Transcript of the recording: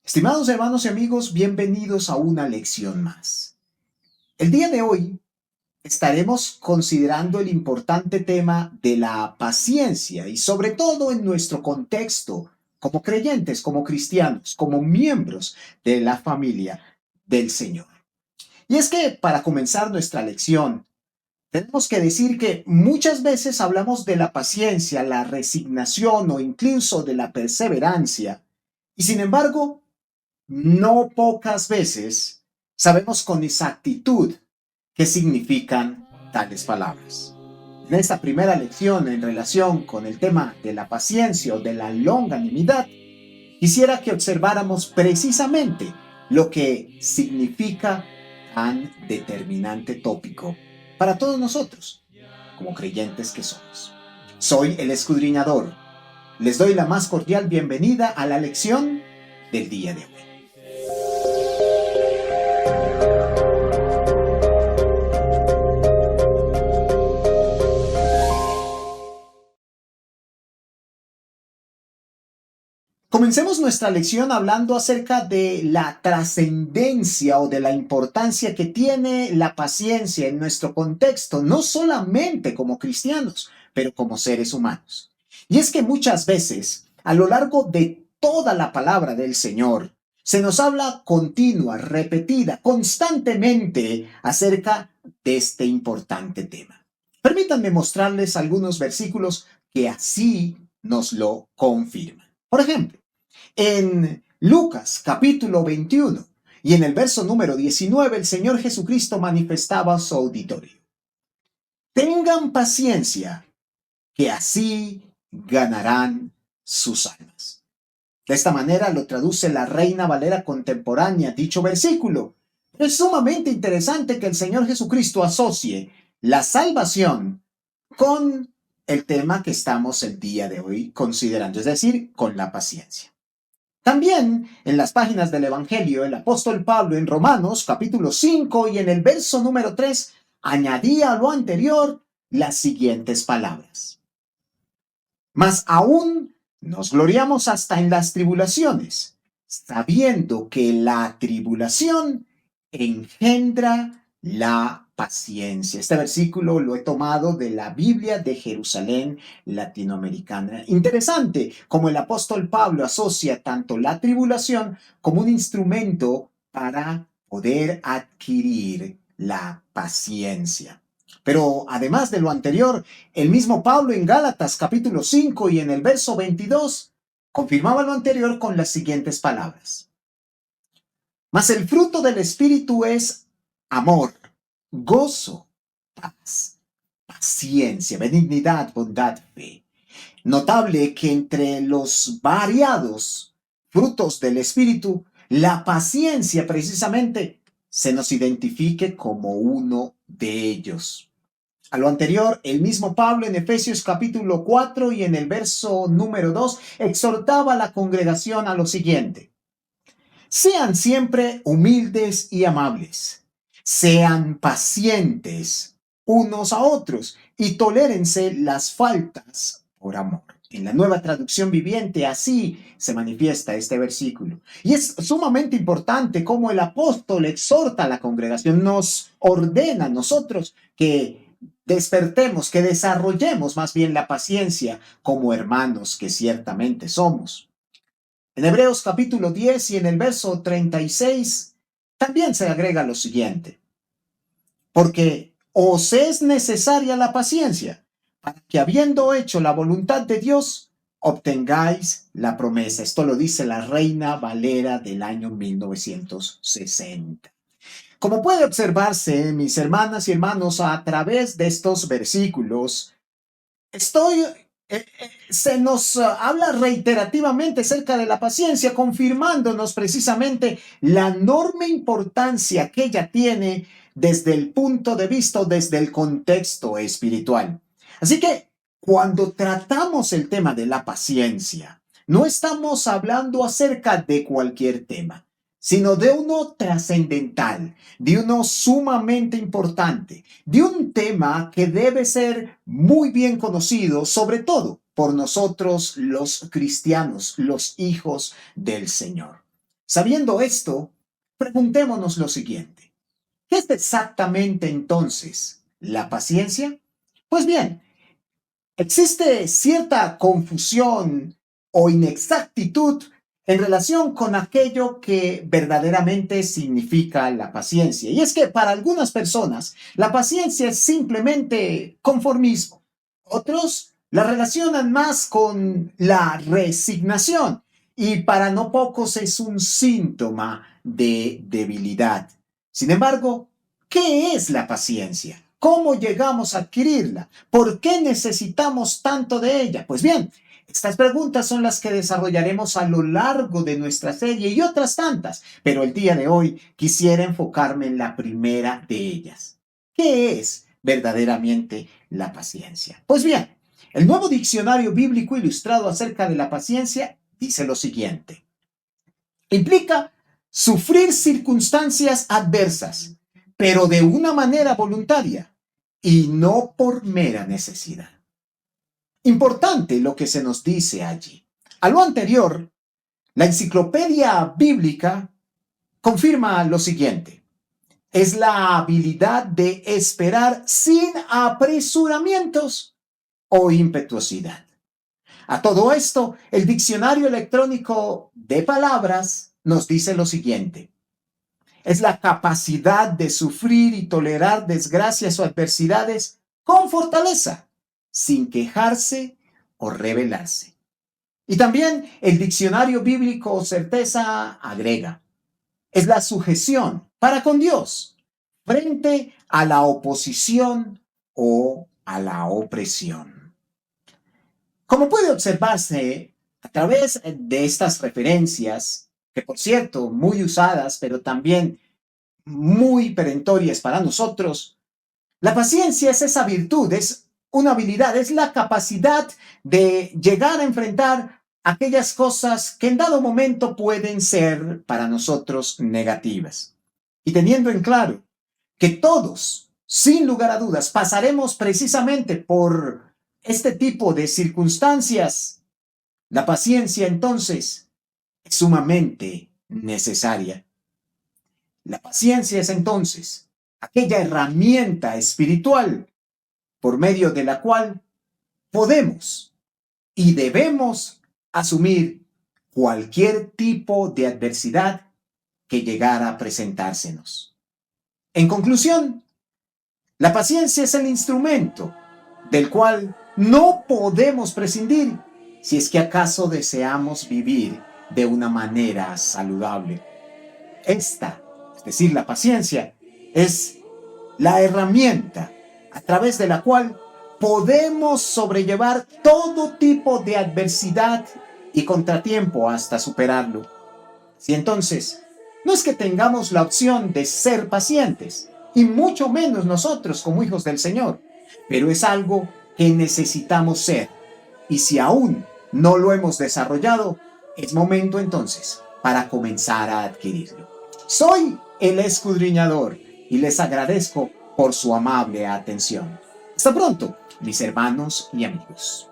Estimados hermanos y amigos, bienvenidos a una lección más. El día de hoy estaremos considerando el importante tema de la paciencia y sobre todo en nuestro contexto como creyentes, como cristianos, como miembros de la familia del Señor. Y es que para comenzar nuestra lección, tenemos que decir que muchas veces hablamos de la paciencia, la resignación o incluso de la perseverancia, y sin embargo, no pocas veces sabemos con exactitud qué significan tales palabras. En esta primera lección en relación con el tema de la paciencia o de la longanimidad, quisiera que observáramos precisamente lo que significa tan determinante tópico para todos nosotros, como creyentes que somos. Soy el escudriñador. Les doy la más cordial bienvenida a la lección del día de hoy. Comencemos nuestra lección hablando acerca de la trascendencia o de la importancia que tiene la paciencia en nuestro contexto, no solamente como cristianos, pero como seres humanos. Y es que muchas veces, a lo largo de toda la palabra del Señor, se nos habla continua, repetida, constantemente acerca de este importante tema. Permítanme mostrarles algunos versículos que así nos lo confirman. Por ejemplo, en Lucas capítulo 21 y en el verso número 19, el Señor Jesucristo manifestaba a su auditorio: tengan paciencia, que así ganarán sus almas. De esta manera lo traduce la Reina Valera contemporánea dicho versículo. Es sumamente interesante que el Señor Jesucristo asocie la salvación con el tema que estamos el día de hoy considerando, es decir, con la paciencia. También en las páginas del Evangelio, el apóstol Pablo en Romanos capítulo 5 y en el verso número 3 añadía a lo anterior las siguientes palabras: mas aún nos gloriamos hasta en las tribulaciones, sabiendo que la tribulación engendra la paciencia. Este versículo lo he tomado de la Biblia de Jerusalén latinoamericana. Interesante como el apóstol Pablo asocia tanto la tribulación como un instrumento para poder adquirir la paciencia. Pero además de lo anterior, el mismo Pablo en Gálatas capítulo 5 y en el verso 22 confirmaba lo anterior con las siguientes palabras: mas el fruto del Espíritu es amor, gozo, paz, paciencia, benignidad, bondad, fe. Notable que entre los variados frutos del Espíritu, la paciencia precisamente se nos identifique como uno de ellos. A lo anterior, el mismo Pablo en Efesios capítulo 4 y en el verso número 2 exhortaba a la congregación a lo siguiente: sean siempre humildes y amables, sean pacientes unos a otros y tolérense las faltas por amor. En la Nueva Traducción Viviente así se manifiesta este versículo. Y es sumamente importante cómo el apóstol exhorta a la congregación, nos ordena a nosotros que despertemos, que desarrollemos más bien la paciencia como hermanos que ciertamente somos. En Hebreos capítulo 10 y en el verso 36 también se agrega lo siguiente: porque os es necesaria la paciencia, para que habiendo hecho la voluntad de Dios, obtengáis la promesa. Esto lo dice la Reina Valera del año 1960. Como puede observarse, mis hermanas y hermanos, a través de estos versículos, se nos habla reiterativamente acerca de la paciencia, confirmándonos precisamente la enorme importancia que ella tiene desde el punto de vista, desde el contexto espiritual. Así que cuando tratamos el tema de la paciencia, no estamos hablando acerca de cualquier tema, sino de uno trascendental, de uno sumamente importante, de un tema que debe ser muy bien conocido, sobre todo por nosotros los cristianos, los hijos del Señor. Sabiendo esto, preguntémonos lo siguiente. ¿Qué es exactamente entonces la paciencia? Pues bien, existe cierta confusión o inexactitud en relación con aquello que verdaderamente significa la paciencia. Y es que para algunas personas la paciencia es simplemente conformismo. Otros la relacionan más con la resignación y para no pocos es un síntoma de debilidad. Sin embargo, ¿qué es la paciencia? ¿Cómo llegamos a adquirirla? ¿Por qué necesitamos tanto de ella? Pues bien, estas preguntas son las que desarrollaremos a lo largo de nuestra serie y otras tantas, pero el día de hoy quisiera enfocarme en la primera de ellas. ¿Qué es verdaderamente la paciencia? Pues bien, el nuevo diccionario bíblico ilustrado acerca de la paciencia dice lo siguiente. Implica sufrir circunstancias adversas, pero de una manera voluntaria y no por mera necesidad. Importante lo que se nos dice allí. A lo anterior, la enciclopedia bíblica confirma lo siguiente. Es la habilidad de esperar sin apresuramientos o impetuosidad. A todo esto, el diccionario electrónico de palabras nos dice lo siguiente. Es la capacidad de sufrir y tolerar desgracias o adversidades con fortaleza, sin quejarse o rebelarse. Y también el diccionario bíblico Certeza agrega, es la sujeción para con Dios frente a la oposición o a la opresión. Como puede observarse a través de estas referencias, que por cierto, muy usadas, pero también muy perentorias para nosotros, la paciencia es esa virtud, es una habilidad, es la capacidad de llegar a enfrentar aquellas cosas que en dado momento pueden ser para nosotros negativas. Y teniendo en claro que todos, sin lugar a dudas, pasaremos precisamente por este tipo de circunstancias, la paciencia entonces es sumamente necesaria. La paciencia es entonces aquella herramienta espiritual por medio de la cual podemos y debemos asumir cualquier tipo de adversidad que llegara a presentársenos. En conclusión, la paciencia es el instrumento del cual no podemos prescindir si es que acaso deseamos vivir de una manera saludable. Esta, es decir, la paciencia, es la herramienta a través de la cual podemos sobrellevar todo tipo de adversidad y contratiempo hasta superarlo. Si entonces, no es que tengamos la opción de ser pacientes, y mucho menos nosotros como hijos del Señor, pero es algo que necesitamos ser. Y si aún no lo hemos desarrollado, es momento entonces para comenzar a adquirirlo. Soy el escudriñador y les agradezco por su amable atención. Hasta pronto, mis hermanos y amigos.